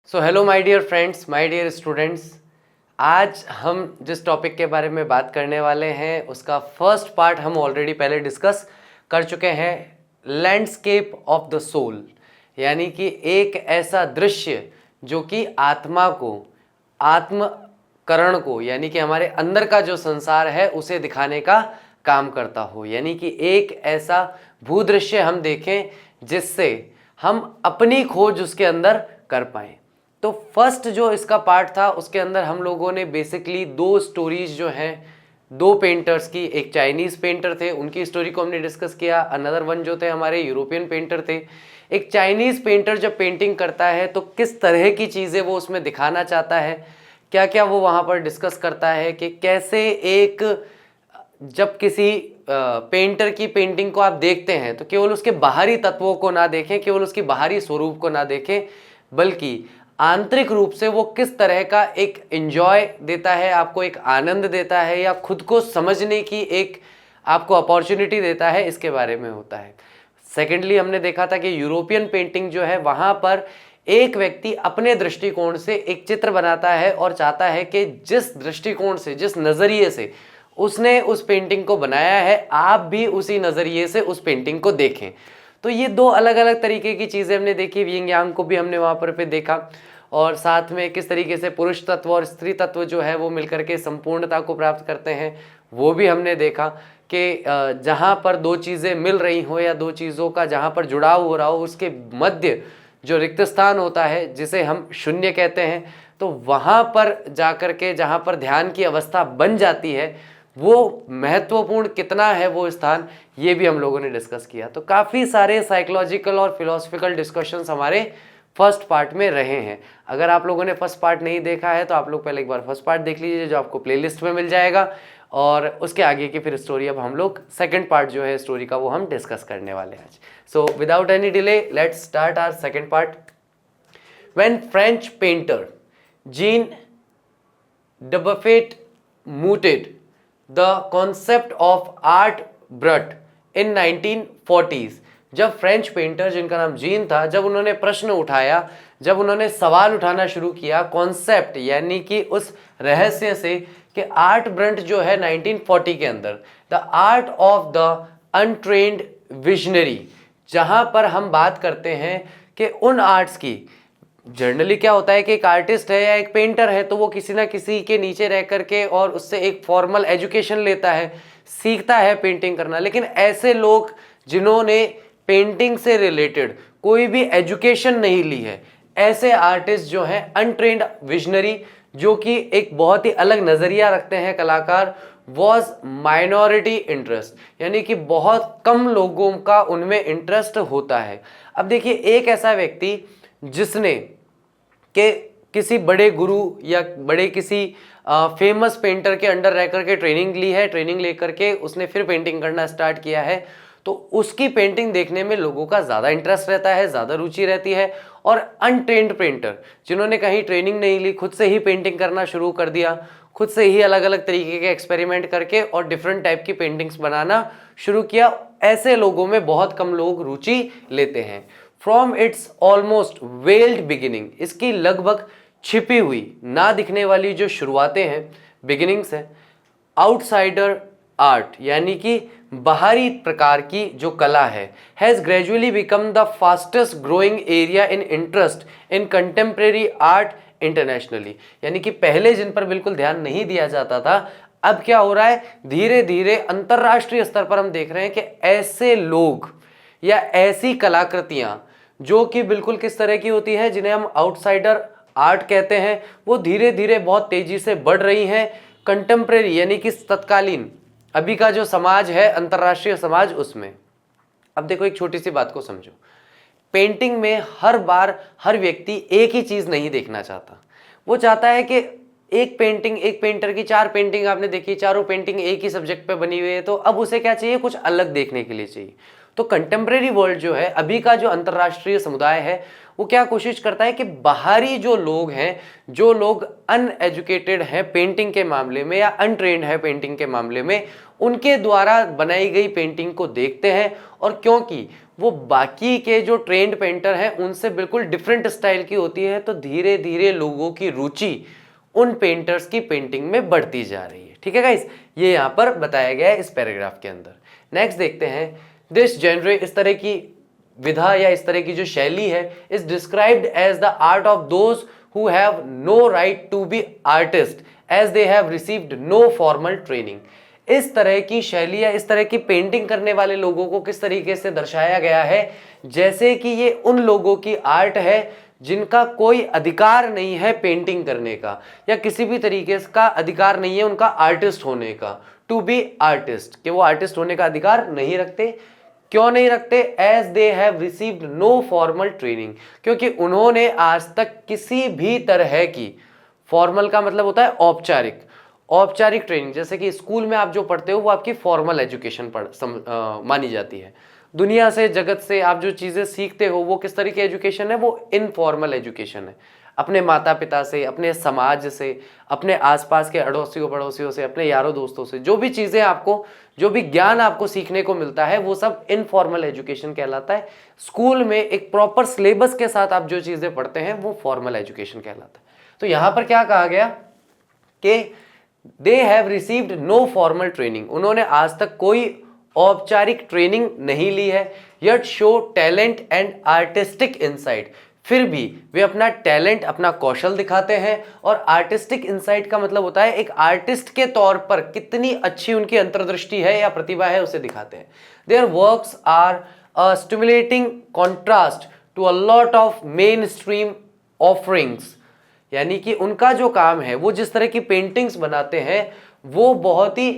So hello my dear friends, my dear students. आज हम जिस टॉपिक के बारे में बात करने वाले हैं उसका फर्स्ट पार्ट हम ऑलरेडी पहले डिस्कस कर चुके हैं, लैंडस्केप ऑफ द सोल, यानी कि एक ऐसा दृश्य जो कि आत्मा को, आत्मकरण को, यानी कि हमारे अंदर का जो संसार है उसे दिखाने का काम करता हो। यानी कि एक ऐसा भूदृश्य हम देखें जिससे हम अपनी खोज उसके अंदर कर पाएं। तो फर्स्ट जो इसका पार्ट था उसके अंदर हम लोगों ने बेसिकली दो स्टोरीज जो हैं, दो पेंटर्स की, एक चाइनीज़ पेंटर थे उनकी स्टोरी को हमने डिस्कस किया, अनदर वन जो थे हमारे यूरोपियन पेंटर थे। एक चाइनीज़ पेंटर जब पेंटिंग करता है तो किस तरह की चीज़ें वो उसमें दिखाना चाहता है, क्या क्या वो वहाँ पर डिस्कस करता है कि कैसे एक, जब किसी पेंटर की पेंटिंग को आप देखते हैं तो केवल उसके बाहरी तत्वों को ना देखें, केवल उसकी बाहरी स्वरूप को ना देखें, बल्कि आंतरिक रूप से वो किस तरह का एक एंजॉय देता है, आपको एक आनंद देता है या खुद को समझने की एक आपको अपॉर्चुनिटी देता है, इसके बारे में होता है। सेकेंडली हमने देखा था कि यूरोपियन पेंटिंग जो है वहाँ पर एक व्यक्ति अपने दृष्टिकोण से एक चित्र बनाता है और चाहता है कि जिस दृष्टिकोण से, जिस नज़रिए से उसने उस पेंटिंग को बनाया है, आप भी उसी नज़रिए से उस पेंटिंग को देखें। तो ये दो अलग अलग तरीके की चीज़ें हमने देखी, यिंग यांग को भी हमने वहाँ पर पे देखा, और साथ में किस तरीके से पुरुष तत्व और स्त्री तत्व जो है वो मिलकर के संपूर्णता को प्राप्त करते हैं, वो भी हमने देखा कि जहाँ पर दो चीज़ें मिल रही हो या दो चीज़ों का जहाँ पर जुड़ाव हो रहा हो, उसके मध्य जो रिक्त स्थान होता है जिसे हम शून्य कहते हैं, तो वहाँ पर जाकर के जहाँ पर ध्यान की अवस्था बन जाती है, वो महत्वपूर्ण कितना है वो स्थान, ये भी हम लोगों ने डिस्कस किया। तो काफ़ी सारे साइकोलॉजिकल और फिलोसफिकल डिस्कशंस हमारे फर्स्ट पार्ट में रहे हैं। अगर आप लोगों ने फर्स्ट पार्ट नहीं देखा है तो आप लोग पहले एक बार फर्स्ट पार्ट देख लीजिए, जो आपको प्लेलिस्ट में मिल जाएगा, और उसके आगे की फिर स्टोरी अब हम लोग सेकंड पार्ट जो है स्टोरी का वो हम डिस्कस करने वाले हैं आज। So without any delay let's start our second part. When French painter Jean Dubuffet mooted the concept of art brut in 1940s, जब फ्रेंच पेंटर जिनका नाम जीन था, जब उन्होंने प्रश्न उठाया, जब उन्होंने सवाल उठाना शुरू किया कॉन्सेप्ट यानी कि उस रहस्य से कि आर्ट ब्रंट जो है 1940 के अंदर, the art of the untrained visionary, जहां पर हम बात करते हैं कि उन आर्ट्स की, जनरली क्या होता है कि एक आर्टिस्ट है या एक पेंटर है तो वो किसी ना किसी के नीचे रह करके और उससे एक फॉर्मल एजुकेशन लेता है, सीखता है पेंटिंग करना। लेकिन ऐसे लोग जिन्होंने पेंटिंग से रिलेटेड कोई भी एजुकेशन नहीं ली है, ऐसे आर्टिस्ट जो हैं अनट्रेन्ड विजनरी, जो कि एक बहुत ही अलग नज़रिया रखते हैं कलाकार, वॉज माइनॉरिटी इंटरेस्ट, यानी कि बहुत कम लोगों का उनमें इंटरेस्ट होता है। अब देखिए, एक ऐसा व्यक्ति जिसने कि किसी बड़े गुरु या बड़े किसी फेमस पेंटर के अंडर रह करके ट्रेनिंग ली है, ट्रेनिंग लेकर के उसने फिर पेंटिंग करना स्टार्ट किया है, तो उसकी पेंटिंग देखने में लोगों का ज़्यादा इंटरेस्ट रहता है, ज़्यादा रुचि रहती है। और अनट्रेन्ड पेंटर जिन्होंने कहीं ट्रेनिंग नहीं ली, खुद से ही पेंटिंग करना शुरू कर दिया, खुद से ही अलग अलग तरीके के एक्सपेरिमेंट करके और डिफरेंट टाइप की पेंटिंग्स बनाना शुरू किया, ऐसे लोगों में बहुत कम लोग रुचि लेते हैं। From its almost weld beginning, इसकी लगभग छिपी हुई, ना दिखने वाली जो शुरुआतें हैं, बिगिनिंग्स हैं, आउटसाइडर आर्ट यानी कि बाहरी प्रकार की जो कला है, has gradually become the fastest growing area in interest in contemporary art internationally, यानी कि पहले जिन पर बिल्कुल ध्यान नहीं दिया जाता था, अब क्या हो रहा है, धीरे धीरे अंतरराष्ट्रीय स्तर पर हम देख रहे हैं कि ऐसे लोग या ऐसी कलाकृतियां जो कि बिल्कुल किस तरह की होती है, जिन्हें हम आउटसाइडर आर्ट कहते हैं, वो धीरे धीरे बहुत तेजी से बढ़ रही हैं कंटेम्प्रेरी यानी कि तत्कालीन अभी का जो समाज है, अंतरराष्ट्रीय समाज, उसमें। अब देखो, एक छोटी सी बात को समझो, पेंटिंग में हर बार हर व्यक्ति एक ही चीज नहीं देखना चाहता। वो चाहता है कि एक पेंटिंग, एक पेंटर की चार पेंटिंग आपने देखी, चारों पेंटिंग एक ही सब्जेक्ट पे बनी हुई है, तो अब उसे क्या चाहिए, कुछ अलग देखने के लिए चाहिए। तो कंटेम्प्रेरी वर्ल्ड जो है, अभी का जो अंतर्राष्ट्रीय समुदाय है, वो क्या कोशिश करता है कि बाहरी जो लोग हैं, जो लोग अनएजुकेटेड हैं पेंटिंग के मामले में या अनट्रेन्ड है पेंटिंग के मामले में, उनके द्वारा बनाई गई पेंटिंग को देखते हैं, और क्योंकि वो बाकी के जो ट्रेंड पेंटर हैं उनसे बिल्कुल डिफरेंट स्टाइल की होती है, तो धीरे धीरे लोगों की रुचि उन पेंटर्स की पेंटिंग में बढ़ती जा रही है। ठीक है गाइस, ये यहाँ पर बताया गया है इस पैराग्राफ के अंदर। नेक्स्ट देखते हैं, दिस जेनरे, इस तरह की विधा या इस तरह की जो शैली है, is described as the art of those who have no right to be artist as they have received no formal training. इस तरह की शैली या इस तरह की पेंटिंग करने वाले लोगों को किस तरीके से दर्शाया गया है, जैसे कि ये उन लोगों की आर्ट है जिनका कोई अधिकार नहीं है पेंटिंग करने का, या किसी भी तरीके का अधिकार नहीं है उनका आर्टिस्ट होने का, टू बी आर्टिस्ट, कि वो आर्टिस्ट होने का अधिकार नहीं रखते। क्यों नहीं रखते? As they have received no formal training, क्योंकि उन्होंने आज तक किसी भी तरह की, फॉर्मल का मतलब होता है औपचारिक, औपचारिक ट्रेनिंग, जैसे कि स्कूल में आप जो पढ़ते हो वो आपकी फॉर्मल एजुकेशन मानी जाती है। दुनिया से, जगत से आप जो चीज़ें सीखते हो वो किस तरह की एजुकेशन है, वो इनफॉर्मल एजुकेशन है। अपने माता पिता से, अपने समाज से, अपने आसपास के अड़ोसियों पड़ोसियों से, अपने यारों दोस्तों से, जो भी चीज़ें आपको, जो भी ज्ञान आपको सीखने को मिलता है, वो सब इनफॉर्मल एजुकेशन कहलाता है। स्कूल में एक प्रॉपर सिलेबस के साथ आप जो चीज़ें पढ़ते हैं वो फॉर्मल एजुकेशन कहलाता है। तो यहाँ पर क्या कहा गया कि they have received no formal training, उन्होंने आज तक कोई औपचारिक ट्रेनिंग नहीं ली है, yet show talent and artistic insight, फिर भी वे अपना टैलेंट, अपना कौशल दिखाते हैं। और आर्टिस्टिक इनसाइट का मतलब होता है एक आर्टिस्ट के तौर पर कितनी अच्छी उनकी अंतर्दृष्टि है या प्रतिभा है, उसे दिखाते हैं। Their works are a stimulating contrast to a lot of mainstream offerings, यानी कि उनका जो काम है, वो जिस तरह की पेंटिंग्स बनाते हैं वो बहुत ही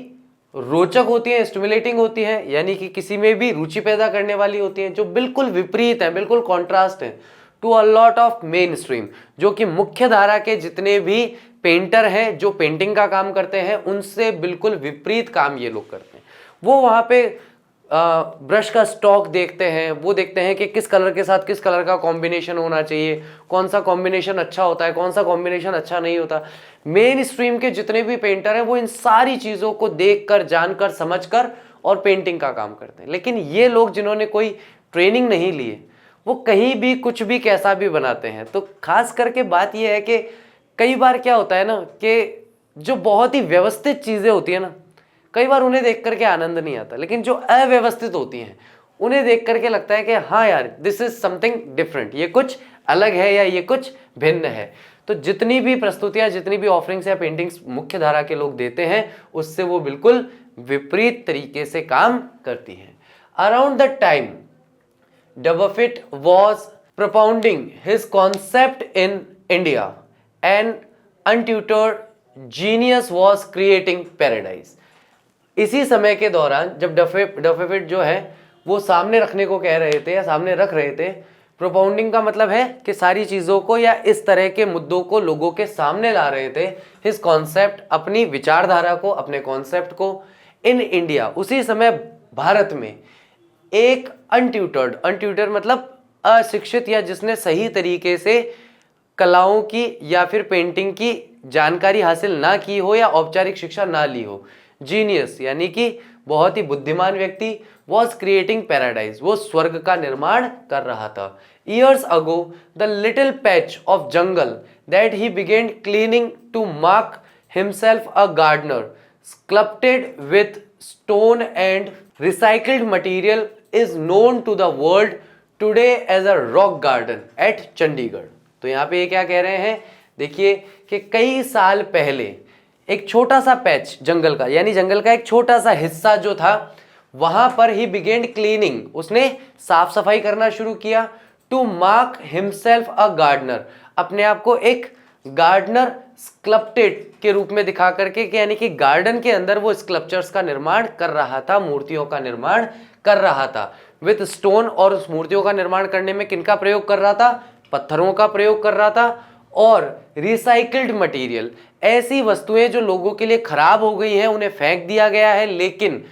रोचक होती है, स्टिमुलेटिंग होती है, यानी कि किसी में भी रुचि पैदा करने वाली होती है, जो बिल्कुल विपरीत है, बिल्कुल कॉन्ट्रास्ट है to a lot of mainstream, जो कि मुख्य धारा के जितने भी पेंटर हैं जो पेंटिंग का काम करते हैं उनसे बिल्कुल विपरीत काम ये लोग करते हैं। वो वहाँ पे ब्रश का स्टॉक देखते हैं, वो देखते हैं कि किस कलर के साथ किस कलर का कॉम्बिनेशन होना चाहिए, कौन सा कॉम्बिनेशन अच्छा होता है, कौन सा कॉम्बिनेशन अच्छा नहीं होता। मेन स्ट्रीम के जितने भी पेंटर हैं वो इन सारी चीज़ों को देखकर, जानकर, समझकर और पेंटिंग का काम करते हैं। लेकिन ये लोग जिन्होंने कोई ट्रेनिंग नहीं ली है वो कहीं भी कुछ भी कैसा भी बनाते हैं। तो खास करके बात यह है कि कई बार क्या होता है ना कि जो बहुत ही व्यवस्थित चीज़ें होती है ना, कई बार उन्हें देख करके आनंद नहीं आता, लेकिन जो अव्यवस्थित होती हैं उन्हें देख करके लगता है कि हाँ यार, दिस इज समथिंग डिफरेंट, ये कुछ अलग है या ये कुछ भिन्न है। तो जितनी भी प्रस्तुतियाँ, जितनी भी ऑफरिंग्स या पेंटिंग्स मुख्य धारा के लोग देते हैं उससे वो बिल्कुल विपरीत तरीके से काम करती हैं। Around the time Dubuffet was propounding his concept in India, an untutored genius was creating paradise. इसी समय के दौरान जब डफेफिट जो है वो सामने रखने को कह रहे थे या सामने रख रहे थे, प्रोपाउंडिंग का मतलब है कि सारी चीज़ों को या इस तरह के मुद्दों को लोगों के सामने ला रहे थे, हिज कॉन्सेप्ट, अपनी विचारधारा को, अपने कॉन्सेप्ट को, इन इंडिया, उसी समय भारत में एक अनट्यूटर्ड मतलब अशिक्षित या जिसने सही तरीके से कलाओं की या फिर पेंटिंग की जानकारी हासिल ना की हो या औपचारिक शिक्षा ना ली हो, जीनियस यानी कि बहुत ही बुद्धिमान व्यक्ति, वॉज क्रिएटिंग पैराडाइज, वो स्वर्ग का निर्माण कर रहा था। Years ago the little patch of jungle that he began cleaning to mark himself a gardener sculpted with stone and recycled material is known to the world today as a rock garden at Chandigarh. तो यहाँ पे ये क्या कह रहे हैं, देखिए कि कई साल पहले एक छोटा सा पैच जंगल का, यानी जंगल का एक छोटा सा हिस्सा जो था, वहां पर ही बिगेन क्लीनिंग, उसने साफ सफाई करना शुरू किया, to mark himself a gardener, अपने आप को एक गार्डनर स्कल्प्टेड के रूप में दिखा करके, यानी कि गार्डन के अंदर वो स्कल्पचर्स का निर्माण कर रहा था, मूर्तियों का निर्माण कर रहा था विथ स्टोन। और उस मूर्तियों का निर्माण करने में किनका प्रयोग कर रहा था, पत्थरों का प्रयोग कर रहा था। और रिसाइकल्ड मटेरियल, ऐसी वस्तुएं जो लोगों के लिए खराब हो गई हैं, उन्हें फेंक दिया गया है, लेकिन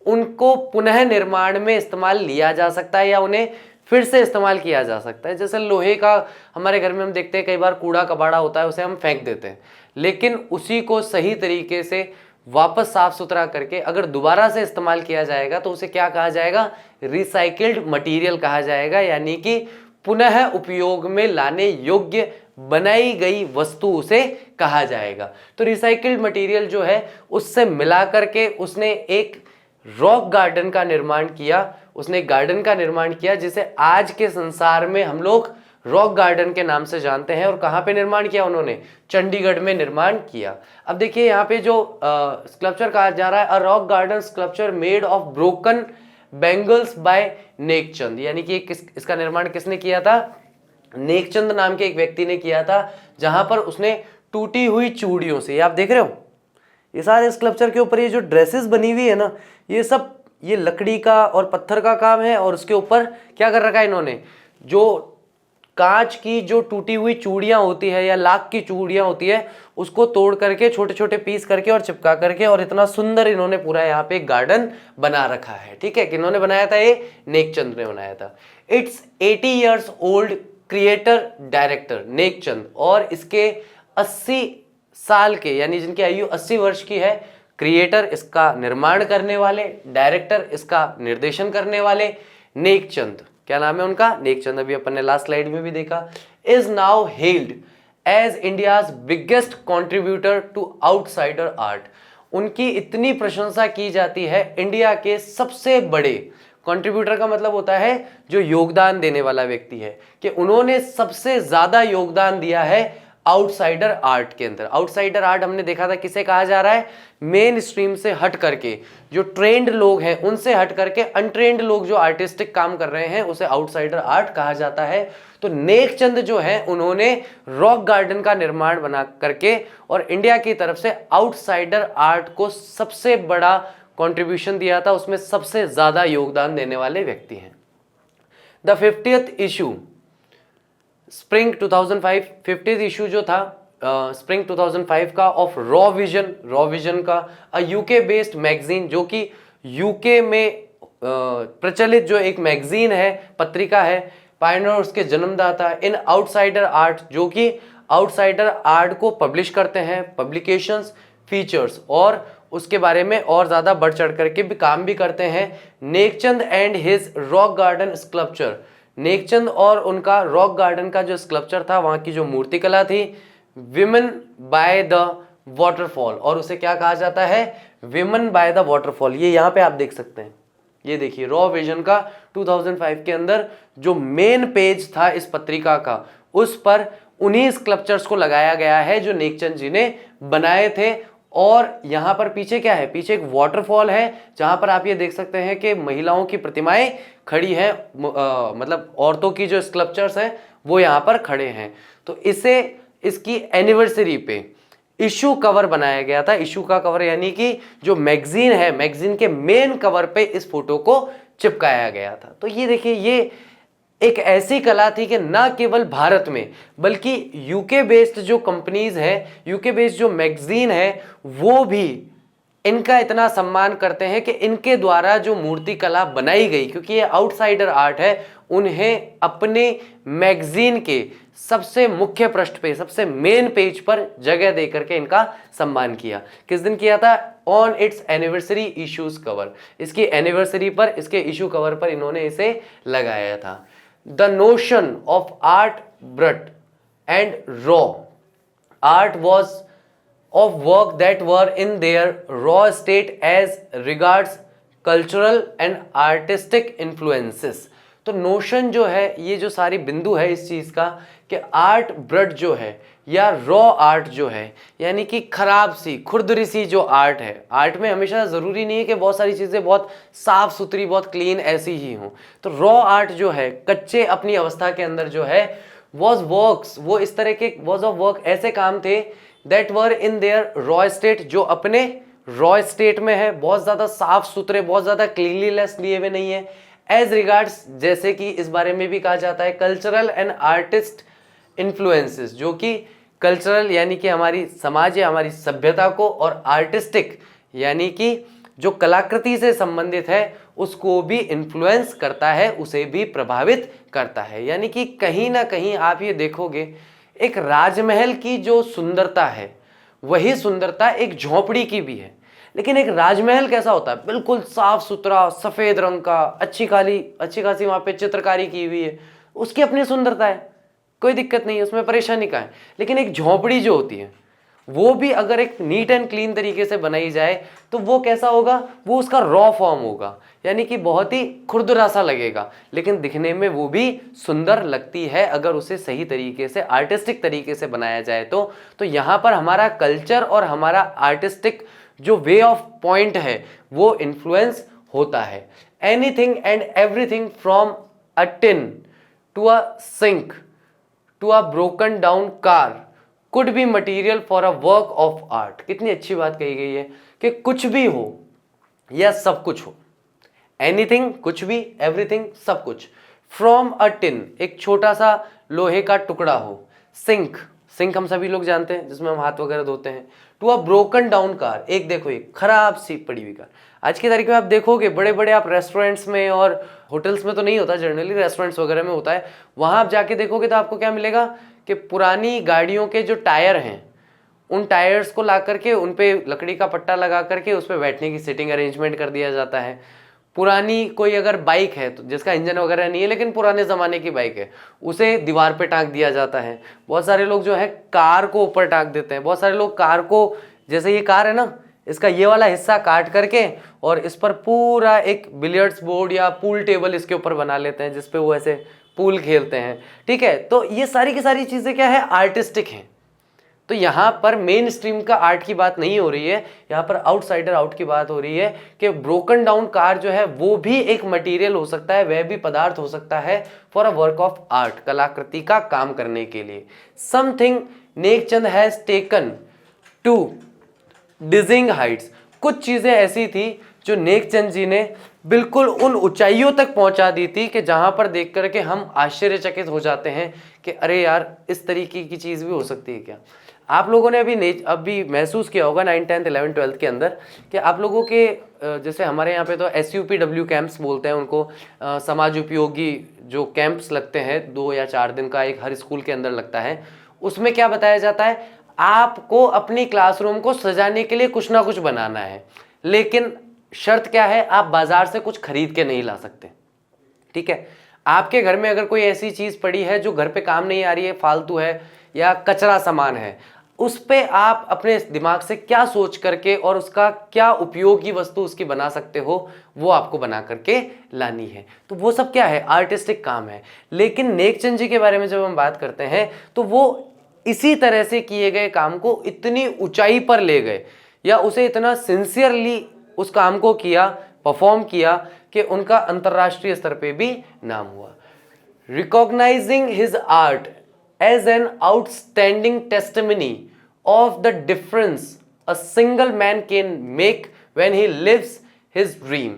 उनको पुनः निर्माण में इस्तेमाल लिया जा सकता है या उन्हें फिर से इस्तेमाल किया जा सकता है। जैसे लोहे का हमारे घर में हम देखते हैं कई बार कूड़ा कबाड़ा होता है, उसे हम फेंक देते हैं, लेकिन उसी को सही तरीके से वापस साफ सुथरा करके अगर दोबारा से इस्तेमाल किया जाएगा तो उसे क्या कहा जाएगा, रिसाइकिल्ड मटेरियल कहा जाएगा, यानी कि पुनः उपयोग में लाने योग्य बनाई गई वस्तु उसे कहा जाएगा। तो रिसाइकिल्ड मटेरियल जो है उससे मिला करके उसने एक रॉक गार्डन का निर्माण किया, उसने एक गार्डन का निर्माण किया जिसे आज के संसार में हम लोग रॉक गार्डन के नाम से जानते हैं। और कहाँ पे निर्माण किया उन्होंने, चंडीगढ़ में निर्माण किया। अब देखिए यहाँ पे जो स्कल्पचर कहा जा रहा है, a rock garden sculpture made of broken bangles by Nekchand, यानी कि इसका निर्माण किसने किया था, नेकचंद नाम के एक व्यक्ति ने किया था, जहां पर उसने टूटी हुई चूड़ियों से, ये आप देख रहे हो ये सारे स्कल्पचर के ऊपर ये जो ड्रेसेस बनी हुई है ना, ये सब ये लकड़ी का और पत्थर का काम है। और उसके ऊपर क्या कर रखा है इन्होंने, जो कांच की जो टूटी हुई चूड़ियां होती है या लाख की चूड़ियां होती है उसको तोड़ करके छोटे छोटे पीस करके और चिपका करके, और इतना सुंदर इन्होंने पूरा यहाँ पे गार्डन बना रखा है। ठीक है, किन्होंने बनाया था, ये नेकचंद ने बनाया था। It's 80 years old creator director Nek Chand, और इसके 80 साल के यानी जिनकी आयु 80 वर्ष की है, क्रिएटर इसका निर्माण करने वाले, डायरेक्टर इसका निर्देशन करने वाले नेकचंद, क्या नाम है उनका, नेकचंद, अभी अपन ने लास्ट स्लाइड में भी देखा, is now held as India's biggest contributor to outsider art. उनकी इतनी प्रशंसा की जाती है, इंडिया के सबसे बड़े कंट्रीब्यूटर का मतलब होता है जो योगदान देने वाला व्यक्ति है, कि उन्होंने सबसे ज्यादा योगदान दिया है आउटसाइडर आर्ट के अंदर। आउटसाइडर आर्ट हमने देखा था किसे कहा जा रहा है, मेन स्ट्रीम से हट करके, जो ट्रेंड लोग हैं उनसे हट करके अनट्रेंड लोग जो आर्टिस्टिक काम कर रहे हैं उसे आउटसाइडर आर्ट कहा जाता है। तो नेकचंद जो है उन्होंने रॉक गार्डन का निर्माण बना करके और इंडिया की तरफ से आउटसाइडर आर्ट को सबसे बड़ा कंट्रीब्यूशन दिया था, उसमें सबसे ज्यादा योगदान देने वाले व्यक्ति हैं। The 50th issue spring 2005, 50th issue जो था स्प्रिंग 2005 का ऑफ रॉ विजन का, अ यूके बेस्ड मैगजीन, जो कि यूके में प्रचलित जो एक मैगजीन है, पत्रिका है, पायनियर उसके जन्मदाता, इन आउटसाइडर आर्ट, जो कि आउटसाइडर आर्ट को पब्लिश करते हैं, पब्लिकेशंस, फीचर्स, और उसके बारे में और ज्यादा बढ़ चढ़ करके भी काम भी करते हैं। Nek Chand and his rock garden sculpture, Nek Chand और उनका रॉक गार्डन का जो स्कल्पचर था, वहां की जो मूर्तिकला थी, विमेन बाय द वाटरफॉल, और उसे क्या कहा जाता है, विमेन बाय द वाटरफॉल। ये यहाँ पे आप देख सकते हैं, ये देखिए रॉ विजन का 2005 के अंदर जो मेन पेज था इस पत्रिका का, उस पर उन्हीं स्कल्पचर्स को लगाया गया है जो नेकचंद जी ने बनाए थे। और यहां पर पीछे क्या है, पीछे एक वाटरफॉल है जहां पर आप ये देख सकते हैं कि महिलाओं की प्रतिमाएं खड़ी हैं, मतलब औरतों की जो स्कल्पचर्स हैं वो यहां पर खड़े हैं। तो इसे इसकी एनिवर्सरी पे इशू कवर बनाया गया था। इशू का कवर यानी कि जो मैगजीन है, मैगजीन के मेन कवर पे इस फोटो को चिपकाया गया था। तो ये देखिए, ये एक ऐसी कला थी कि ना केवल भारत में बल्कि यूके बेस्ड जो कंपनीज हैं, यूके बेस्ड जो मैगजीन है, वो भी इनका इतना सम्मान करते हैं कि इनके द्वारा जो मूर्ति कला बनाई गई, क्योंकि ये आउटसाइडर आर्ट है, उन्हें अपने मैगजीन के सबसे मुख्य पृष्ठ पे, सबसे मेन पेज पर जगह दे करके इनका सम्मान किया। किस दिन किया था, on it's anniversary issues cover, इसकी एनिवर्सरी पर, इसके इशू कवर पर इन्होंने इसे लगाया था। The notion of art brut and raw art was of work that were in their raw state as regards cultural and artistic influences। तो notion जो है, ये जो सारी बिंदु है इस चीज का, कि आर्ट ब्रट जो है या रॉ आर्ट जो है, यानी कि खराब सी, खुरदरी सी जो आर्ट है, आर्ट में हमेशा जरूरी नहीं है कि बहुत सारी चीजें बहुत साफ सुथरी, बहुत क्लीन ऐसी ही हों। तो रॉ आर्ट जो है, कच्चे अपनी अवस्था के अंदर जो है, वॉज वर्क्स, वो इस तरह के वॉज ऑफ वर्क, ऐसे काम थे that were in their raw state, जो अपने रॉ स्टेट में है, बहुत ज्यादा साफ सुथरे, बहुत ज्यादा क्लीनलीनेस लिए हुए नहीं है। एज रिगार्ड्स, जैसे कि इस बारे में भी कहा जाता है, कल्चरल एंड आर्टिस्ट इन्फ्लुएंसेस, जो कि कल्चरल यानी कि हमारी समाज या हमारी सभ्यता को, और आर्टिस्टिक यानी कि जो कलाकृति से संबंधित है उसको भी इन्फ्लुएंस करता है, उसे भी प्रभावित करता है। यानी कि कहीं ना कहीं आप ये देखोगे एक राजमहल की जो सुंदरता है वही सुंदरता एक झोपड़ी की भी है। लेकिन एक राजमहल कैसा होता है, बिल्कुल साफ सुथरा सफेद रंग का, अच्छी खासी वहां पे चित्रकारी की हुई है, उसकी अपनी सुंदरता है, कोई दिक्कत नहीं है, उसमें परेशानी का है। लेकिन एक झोपड़ी जो होती है वो भी अगर एक नीट एंड क्लीन तरीके से बनाई जाए तो वो कैसा होगा, वो उसका रॉ फॉर्म होगा, यानी कि बहुत ही खुरदुरा सा लगेगा, लेकिन दिखने में वो भी सुंदर लगती है अगर उसे सही तरीके से आर्टिस्टिक तरीके से बनाया जाए तो यहाँ पर हमारा कल्चर और हमारा आर्टिस्टिक जो वे ऑफ पॉइंट है वो इन्फ्लुएंस होता है। Anything and everything from a tin to a sink to a broken down car could be material for a work of art. कितनी अच्छी बात कही गई है कि कुछ भी हो या सब कुछ हो, एनीथिंग कुछ भी, एवरीथिंग सब कुछ, फ्रॉम अ टिन एक छोटा सा लोहे का टुकड़ा हो, सिंक सिंक हम सभी लोग जानते हैं जिसमें हम हाथ वगैरह धोते हैं, to a broken down car एक देखो एक खराब सी पड़ी हुई कार। आज की तारीख में आप देखोगे बड़े बड़े आप रेस्टोरेंट्स में और होटल्स में तो नहीं होता, जनरली रेस्टोरेंट्स वगैरह में होता है, वहां आप जाके देखोगे तो आपको क्या मिलेगा कि पुरानी गाड़ियों के जो टायर हैं उन टायर्स को ला करके उन पे लकड़ी का पट्टा लगा करके उस पर बैठने की सीटिंग अरेंजमेंट कर दिया जाता है। पुरानी कोई अगर बाइक है तो जिसका इंजन वगैरह नहीं है लेकिन पुराने ज़माने की बाइक है उसे दीवार पे टांग दिया जाता है। बहुत सारे लोग जो है कार को ऊपर टांग देते हैं, बहुत सारे लोग कार को, जैसे ये कार है ना, इसका ये वाला हिस्सा काट करके और इस पर पूरा एक बिलियर्ड्स बोर्ड या पूल टेबल इसके ऊपर बना लेते हैं जिसपे वो ऐसे पूल खेलते हैं। ठीक है, तो ये सारी की सारी चीज़ें क्या है, आर्टिस्टिक हैं। तो यहाँ पर मेन स्ट्रीम का आर्ट की बात नहीं हो रही है, यहाँ पर आउटसाइडर आउट की बात हो रही है कि ब्रोकन डाउन कार जो है वो भी एक मटेरियल हो सकता है, वह भी पदार्थ हो सकता है for a work of art, कलाकृति का काम करने के लिए। Something Nekchand has taken to dizzying heights, कुछ चीजें ऐसी थी जो नेकचंद जी ने बिल्कुल उन ऊंचाइयों तक पहुंचा दी थी कि जहां पर देख करके हम आश्चर्यचकित हो जाते हैं कि अरे यार इस तरीके की चीज भी हो सकती है क्या। आप लोगों ने अभी महसूस किया होगा 9th 10th 11th 12th के अंदर कि आप लोगों के जैसे हमारे यहाँ पे तो SUPW कैंप्स बोलते हैं उनको, समाज उपयोगी जो कैंप्स लगते हैं 2 या 4 दिन का एक हर स्कूल के अंदर लगता है। उसमें क्या बताया जाता है, आपको अपनी क्लासरूम को सजाने के लिए कुछ ना कुछ बनाना है, लेकिन शर्त क्या है, आप बाजार से कुछ खरीद के नहीं ला सकते। ठीक है, आपके घर में अगर कोई ऐसी चीज पड़ी है जो घर पे काम नहीं आ रही है, फालतू है या कचरा सामान है, उस पे आप अपने दिमाग से क्या सोच करके और उसका क्या उपयोगी वस्तु उसकी बना सकते हो वो आपको बना करके लानी है। तो वो सब क्या है, आर्टिस्टिक काम है। लेकिन नेकचंद जी के बारे में जब हम बात करते हैं तो वो इसी तरह से किए गए काम को इतनी ऊंचाई पर ले गए या उसे इतना सिंसियरली उस काम को किया, परफॉर्म किया कि उनका अंतरराष्ट्रीय स्तर पे भी नाम हुआ। Recognising his art as an outstanding testimony of the difference a single man can make when he lives his dream.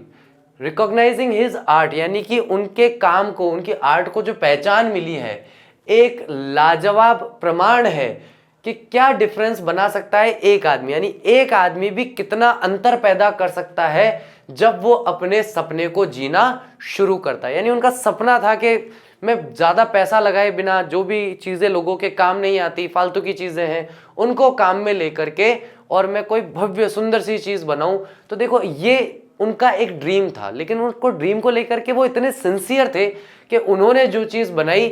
Recognising his art यानी कि उनके काम को, उनकी आर्ट को जो पहचान मिली है, एक लाजवाब प्रमाण है कि क्या डिफरेंस बना सकता है एक आदमी, यानी एक आदमी भी कितना अंतर पैदा कर सकता है जब वो अपने सपने को जीना शुरू करता है। यानी उनका सपना था कि मैं ज़्यादा पैसा लगाए बिना जो भी चीज़ें लोगों के काम नहीं आती, फालतू की चीज़ें हैं, उनको काम में लेकर के और मैं कोई भव्य सुंदर सी चीज़ बनाऊं। तो देखो ये उनका एक ड्रीम था, लेकिन उनको ड्रीम को लेकर के वो इतने सिंसियर थे कि उन्होंने जो चीज़ बनाई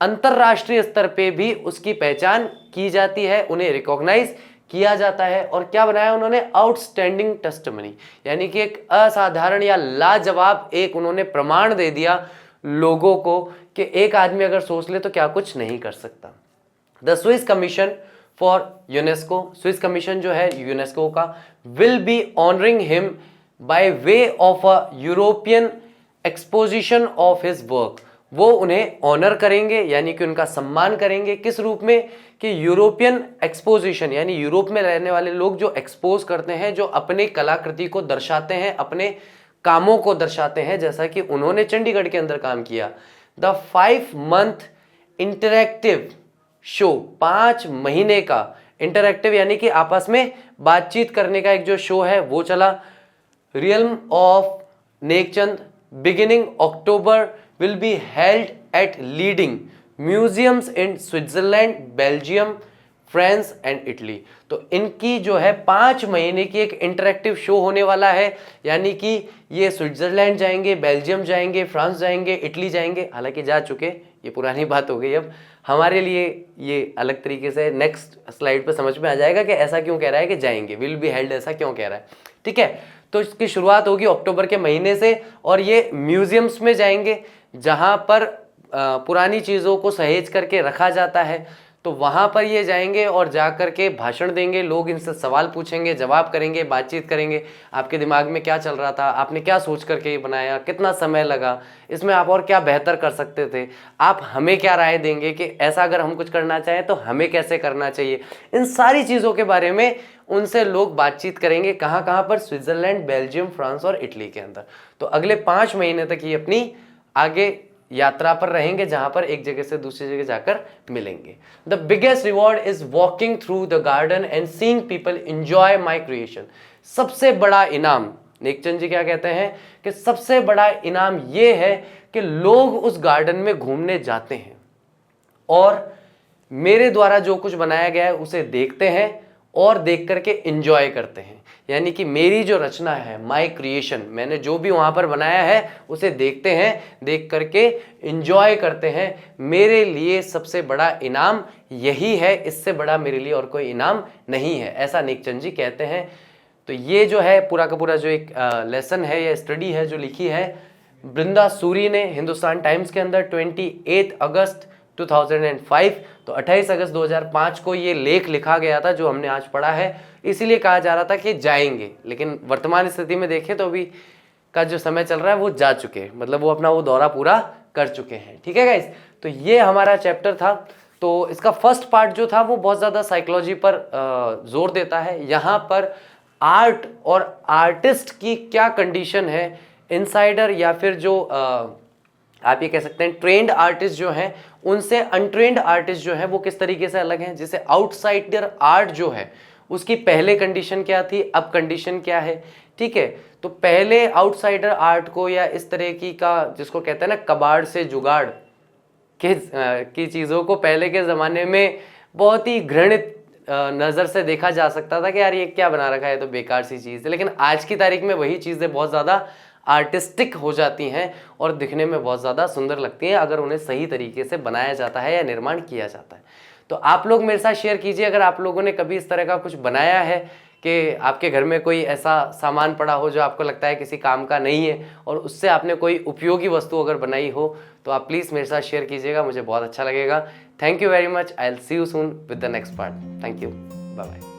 अंतरराष्ट्रीय स्तर पे भी उसकी पहचान की जाती है, उन्हें रिकॉग्नाइज किया जाता है। और क्या बनाया उन्होंने, आउटस्टैंडिंग टेस्टिमनी, यानी कि एक असाधारण या लाजवाब एक उन्होंने प्रमाण दे दिया लोगों को कि एक आदमी अगर सोच ले तो क्या कुछ नहीं कर सकता। The Swiss commission for UNESCO, Swiss commission जो है यूनेस्को का, will be honouring him by way of a European exposition of his work. वो उन्हें ऑनर करेंगे यानी कि उनका सम्मान करेंगे, किस रूप में कि यूरोपियन एक्सपोजिशन, यानी यूरोप में रहने वाले लोग जो एक्सपोज करते हैं, जो अपने कलाकृति को दर्शाते हैं, अपने कामों को दर्शाते हैं, जैसा कि उन्होंने चंडीगढ़ के अंदर काम किया। द 5 month इंटरैक्टिव शो, 5 महीने का इंटरैक्टिव यानी कि आपस में बातचीत करने का एक जो शो है वो चला। realm of Nekchand beginning October will be held at leading museums in Switzerland, Belgium, France and Italy. तो इनकी जो है 5 महीने की एक इंटरेक्टिव शो होने वाला है, यानी कि ये स्विट्जरलैंड जाएंगे, बेल्जियम जाएंगे, फ्रांस जाएंगे, इटली जाएंगे, हालांकि जा चुके, ये पुरानी बात हो गई। अब हमारे लिए ये अलग तरीके से नेक्स्ट स्लाइड पे समझ में आ जाएगा कि ऐसा क्यों कह रहा है कि जाएंगे, विल बी हेल्ड ऐसा क्यों कह रहा है, ठीक है। तो इसकी शुरुआत होगी अक्टूबर के महीने से और ये म्यूजियम्स में जाएंगे जहां पर पुरानी चीज़ों को सहेज करके रखा जाता है। तो वहाँ पर ये जाएंगे और जा कर के भाषण देंगे, लोग इनसे सवाल पूछेंगे, जवाब करेंगे, बातचीत करेंगे, आपके दिमाग में क्या चल रहा था, आपने क्या सोच करके ये बनाया, कितना समय लगा, इसमें आप और क्या बेहतर कर सकते थे, आप हमें क्या राय देंगे कि ऐसा अगर हम कुछ करना चाहें तो हमें कैसे करना चाहिए। इन सारी चीज़ों के बारे में उनसे लोग बातचीत करेंगे। कहाँ पर? स्विट्जरलैंड, बेल्जियम, फ्रांस और इटली के अंदर। तो अगले 5 महीने तक ये अपनी आगे यात्रा पर रहेंगे, जहां पर एक जगह से दूसरी जगह जाकर मिलेंगे। The biggest reward is walking through the garden and seeing people enjoy my creation. सबसे बड़ा इनाम, नेकचंद जी क्या कहते हैं कि सबसे बड़ा इनाम यह है कि लोग उस गार्डन में घूमने जाते हैं और मेरे द्वारा जो कुछ बनाया गया है उसे देखते हैं और देख करके एंजॉय करते हैं। यानी कि मेरी जो रचना है, माय क्रिएशन, मैंने जो भी वहाँ पर बनाया है उसे देखते हैं, देख करके एंजॉय करते हैं। मेरे लिए सबसे बड़ा इनाम यही है, इससे बड़ा मेरे लिए और कोई इनाम नहीं है, ऐसा नेकचंद जी कहते हैं। तो ये जो है पूरा का पूरा जो एक लेसन है या स्टडी है जो लिखी है बृंदा सूरी ने हिंदुस्तान टाइम्स के अंदर 28 अगस्त 2005। तो 28 अगस्त 2005 को ये लेख लिखा गया था जो हमने आज पढ़ा है। इसीलिए कहा जा रहा था कि जाएंगे, लेकिन वर्तमान स्थिति में देखें तो अभी का जो समय चल रहा है वो जा चुके हैं, मतलब वो अपना वो दौरा पूरा कर चुके हैं, ठीक है गाइस। तो ये हमारा चैप्टर था। तो इसका फर्स्ट पार्ट जो था वो बहुत ज़्यादा साइकोलॉजी पर जोर देता है। यहाँ पर आर्ट और आर्टिस्ट की क्या कंडीशन है, इनसाइडर या फिर जो आप ये कह सकते हैं ट्रेंड आर्टिस्ट जो हैं उनसे अनट्रेंड आर्टिस्ट जो है वो किस तरीके से अलग हैं। जैसे आउटसाइडर आर्ट जो है उसकी पहले कंडीशन क्या थी, अब कंडीशन क्या है, ठीक है। तो पहले आउटसाइडर आर्ट को या इस तरह की का जिसको कहते हैं ना कबाड़ से जुगाड़ की चीज़ों को पहले के ज़माने में बहुत ही घृणित नज़र से देखा जा सकता था कि यार ये क्या बना रखा है, तो बेकार सी चीज़ है। लेकिन आज की तारीख में वही चीज़ें बहुत ज़्यादा आर्टिस्टिक हो जाती हैं और दिखने में बहुत ज़्यादा सुंदर लगती हैं अगर उन्हें सही तरीके से बनाया जाता है या निर्माण किया जाता है। तो आप लोग मेरे साथ शेयर कीजिए अगर आप लोगों ने कभी इस तरह का कुछ बनाया है कि आपके घर में कोई ऐसा सामान पड़ा हो जो आपको लगता है किसी काम का नहीं है और उससे आपने कोई उपयोगी वस्तु अगर बनाई हो तो आप प्लीज़ मेरे साथ शेयर कीजिएगा, मुझे बहुत अच्छा लगेगा। Thank you very much. I will see you soon with the next part. Thank you, bye bye.